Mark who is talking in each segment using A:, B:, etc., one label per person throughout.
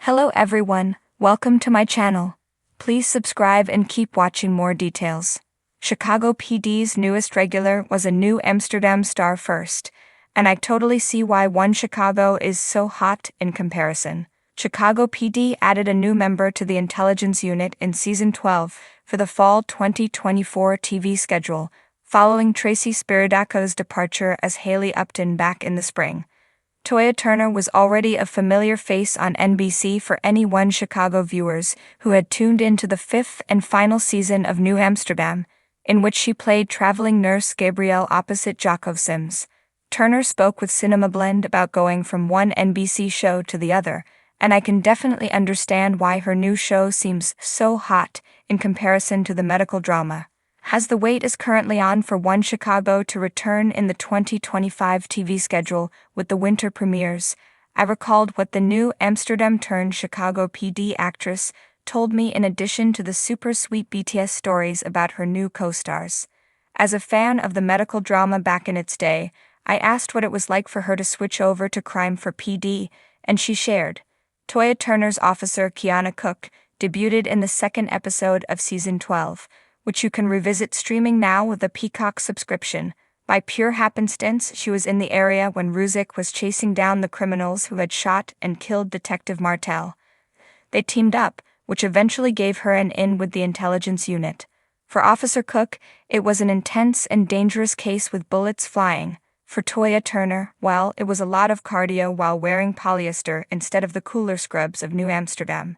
A: Hello everyone, welcome to my channel. Please subscribe and keep watching more details. Chicago PD's newest regular was a new Amsterdam star first, and I totally see why One Chicago is so hot in comparison. Chicago PD added a new member to the intelligence unit in Season 12 for the fall 2024 TV schedule, following Tracy Spiridaco's departure as Haley Upton back in the spring. Toya Turner was already a familiar face on NBC for any One Chicago viewers who had tuned into the fifth and final season of New Amsterdam, in which she played traveling nurse Gabrielle opposite Jocko Sims. Turner spoke with Cinema Blend about going from one NBC show to the other, and I can definitely understand why her new show seems so hot in comparison to the medical drama. As the wait is currently on for One Chicago to return in the 2025 TV schedule with the winter premieres, I recalled what the new Amsterdam-turned-Chicago PD actress told me in addition to the super sweet BTS stories about her new co-stars. As a fan of the medical drama back in its day, I asked what it was like for her to switch over to crime for PD, and she shared. Toya Turner's officer Kiana Cook debuted in the second episode of Season 12, which you can revisit streaming now with a Peacock subscription. By pure happenstance, she was in the area when Ruzik was chasing down the criminals who had shot and killed Detective Martel. They teamed up, which eventually gave her an in with the intelligence unit. For Officer Cook, it was an intense and dangerous case with bullets flying. For Toya Turner, well, it was a lot of cardio while wearing polyester instead of the cooler scrubs of New Amsterdam.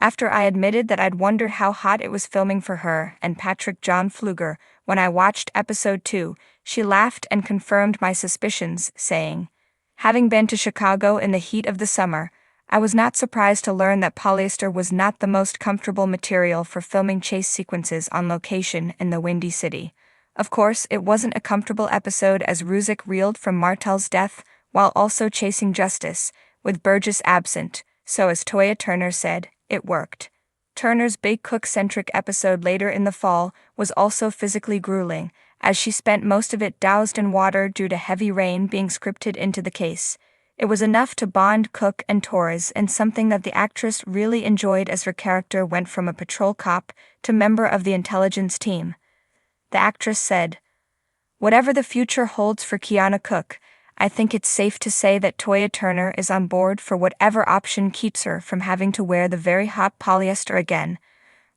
A: After I admitted that I'd wondered how hot it was filming for her and Patrick John Pfluger when I watched episode 2, she laughed and confirmed my suspicions, saying, "Having been to Chicago in the heat of the summer, I was not surprised to learn that polyester was not the most comfortable material for filming chase sequences on location in the Windy City. Of course, it wasn't a comfortable episode as Ruzik reeled from Martel's death while also chasing justice, with Burgess absent, so as Toya Turner said, it worked." Turner's big cook-centric episode later in the fall was also physically grueling, as she spent most of it doused in water due to heavy rain being scripted into the case. It was enough to bond Cook and Torres, and something that the actress really enjoyed as her character went from a patrol cop to member of the intelligence team. The actress said, "Whatever the future holds for Kiana Cook, I think it's safe to say that Toya Turner is on board for whatever option keeps her from having to wear the very hot polyester again."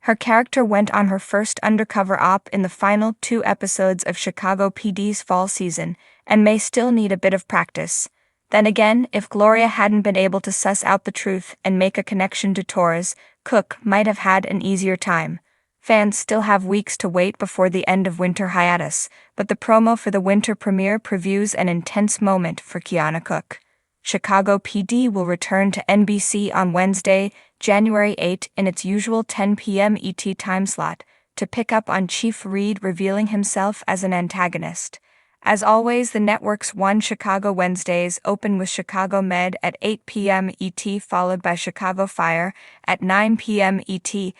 A: Her character went on her first undercover op in the final 2 episodes of Chicago PD's fall season and may still need a bit of practice. Then again, if Gloria hadn't been able to suss out the truth and make a connection to Torres, Cook might have had an easier time. Fans still have weeks to wait before the end of winter hiatus, but the promo for the winter premiere previews an intense moment for Kiana Cook. Chicago PD will return to NBC on Wednesday, January 8 in its usual 10 p.m. ET time slot, to pick up on Chief Reed revealing himself as an antagonist. As always, the network's One Chicago Wednesdays open with Chicago Med at 8 p.m. ET followed by Chicago Fire at 9 p.m. ET,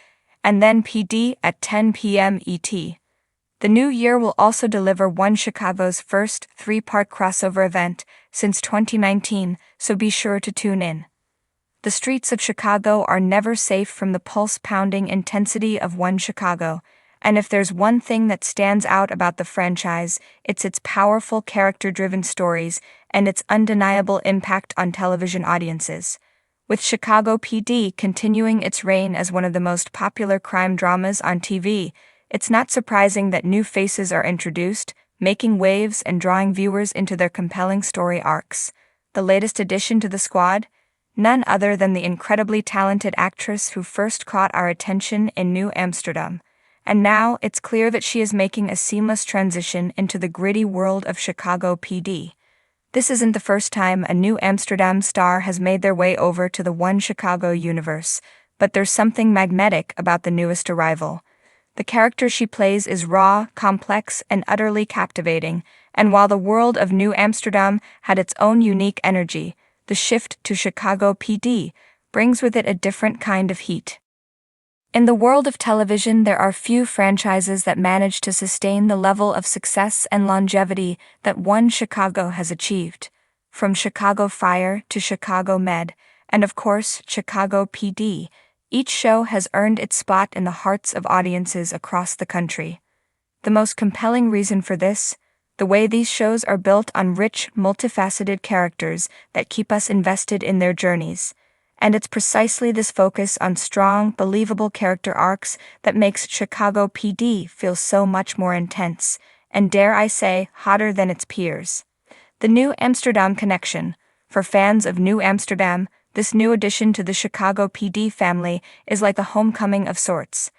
A: and then PD at 10 p.m. ET. The new year will also deliver One Chicago's first 3-part crossover event since 2019, so be sure to tune in. The streets of Chicago are never safe from the pulse-pounding intensity of One Chicago, and if there's one thing that stands out about the franchise, it's its powerful character-driven stories and its undeniable impact on television audiences. With Chicago PD continuing its reign as one of the most popular crime dramas on TV, it's not surprising that new faces are introduced, making waves and drawing viewers into their compelling story arcs. The latest addition to the squad? None other than the incredibly talented actress who first caught our attention in New Amsterdam. And now it's clear that she is making a seamless transition into the gritty world of Chicago PD. This isn't the first time a New Amsterdam star has made their way over to the One Chicago universe, but there's something magnetic about the newest arrival. The character she plays is raw, complex, and utterly captivating, and while the world of New Amsterdam had its own unique energy, the shift to Chicago PD brings with it a different kind of heat. In the world of television, there are few franchises that manage to sustain the level of success and longevity that One Chicago has achieved. From Chicago Fire to Chicago Med, and of course, Chicago PD. Each show has earned its spot in the hearts of audiences across the country. The most compelling reason for this? The way these shows are built on rich, multifaceted characters that keep us invested in their journeys. And it's precisely this focus on strong, believable character arcs that makes Chicago PD feel so much more intense, and dare I say, hotter than its peers. The New Amsterdam Connection. For fans of New Amsterdam, this new addition to the Chicago PD family is like a homecoming of sorts.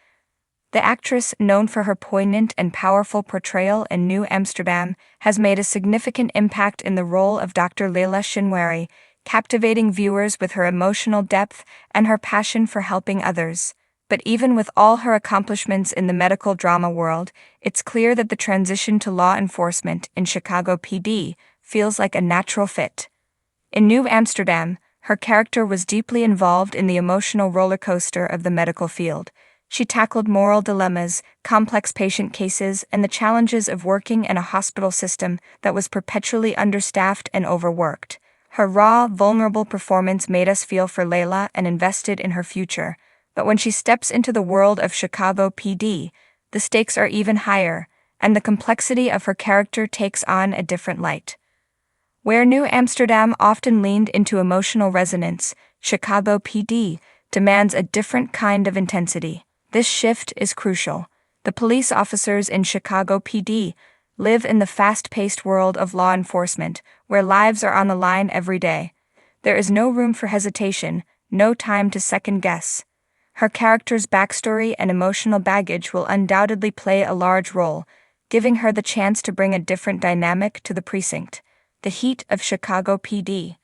A: The actress, known for her poignant and powerful portrayal in New Amsterdam, has made a significant impact in the role of Dr. Leila Shinwari, captivating viewers with her emotional depth and her passion for helping others. But even with all her accomplishments in the medical drama world, it's clear that the transition to law enforcement in Chicago PD feels like a natural fit. In New Amsterdam, her character was deeply involved in the emotional roller coaster of the medical field. She tackled moral dilemmas, complex patient cases, and the challenges of working in a hospital system that was perpetually understaffed and overworked. Her raw, vulnerable performance made us feel for Leila and invested in her future. But when she steps into the world of Chicago PD, the stakes are even higher, and the complexity of her character takes on a different light. Where New Amsterdam often leaned into emotional resonance, Chicago PD demands a different kind of intensity. This shift is crucial. The police officers in Chicago PD live in the fast-paced world of law enforcement, where lives are on the line every day. There is no room for hesitation, no time to second-guess. Her character's backstory and emotional baggage will undoubtedly play a large role, giving her the chance to bring a different dynamic to the precinct. The heat of Chicago PD.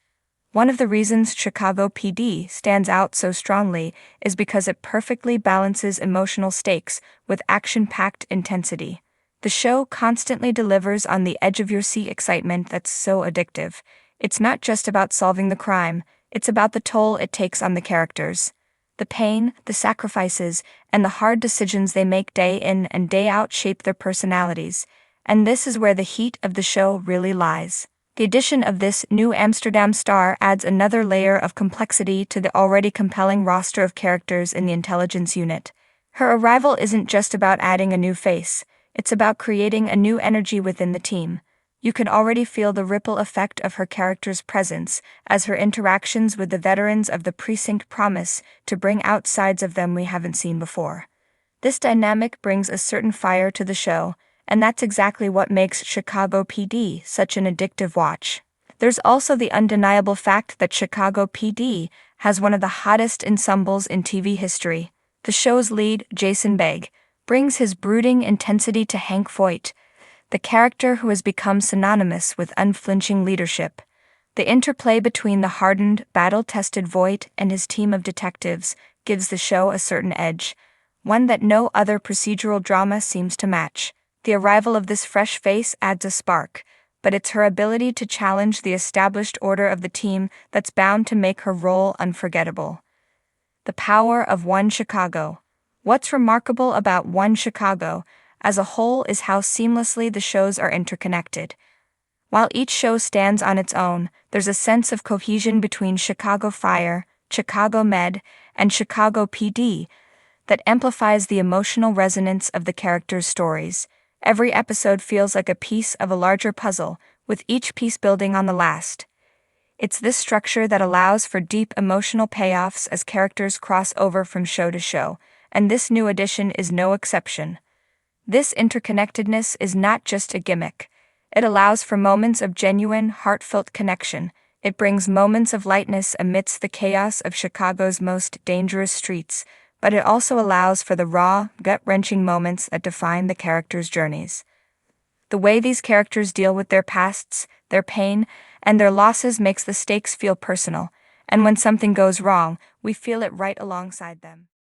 A: One of the reasons Chicago PD stands out so strongly is because it perfectly balances emotional stakes with action-packed intensity. The show constantly delivers on the edge-of-your-seat excitement that's so addictive. It's not just about solving the crime, it's about the toll it takes on the characters. The pain, the sacrifices, and the hard decisions they make day in and day out shape their personalities. And this is where the heat of the show really lies. The addition of this New Amsterdam star adds another layer of complexity to the already compelling roster of characters in the intelligence unit. Her arrival isn't just about adding a new face, it's about creating a new energy within the team. You can already feel the ripple effect of her character's presence, as her interactions with the veterans of the precinct promise to bring out sides of them we haven't seen before. This dynamic brings a certain fire to the show, and that's exactly what makes Chicago PD such an addictive watch. There's also the undeniable fact that Chicago PD has one of the hottest ensembles in TV history. The show's lead, Jason Begg, brings his brooding intensity to Hank Voight, the character who has become synonymous with unflinching leadership. The interplay between the hardened, battle-tested Voight and his team of detectives gives the show a certain edge, one that no other procedural drama seems to match. The arrival of this fresh face adds a spark, but it's her ability to challenge the established order of the team that's bound to make her role unforgettable. The power of One Chicago. What's remarkable about One Chicago as a whole is how seamlessly the shows are interconnected. While each show stands on its own, there's a sense of cohesion between Chicago Fire, Chicago Med, and Chicago PD that amplifies the emotional resonance of the characters' stories. Every episode feels like a piece of a larger puzzle, with each piece building on the last. It's this structure that allows for deep emotional payoffs as characters cross over from show to show, and this new addition is no exception. This interconnectedness is not just a gimmick. It allows for moments of genuine, heartfelt connection. It brings moments of lightness amidst the chaos of Chicago's most dangerous streets, but it also allows for the raw, gut-wrenching moments that define the characters' journeys. The way these characters deal with their pasts, their pain, and their losses makes the stakes feel personal, and when something goes wrong, we feel it right alongside them.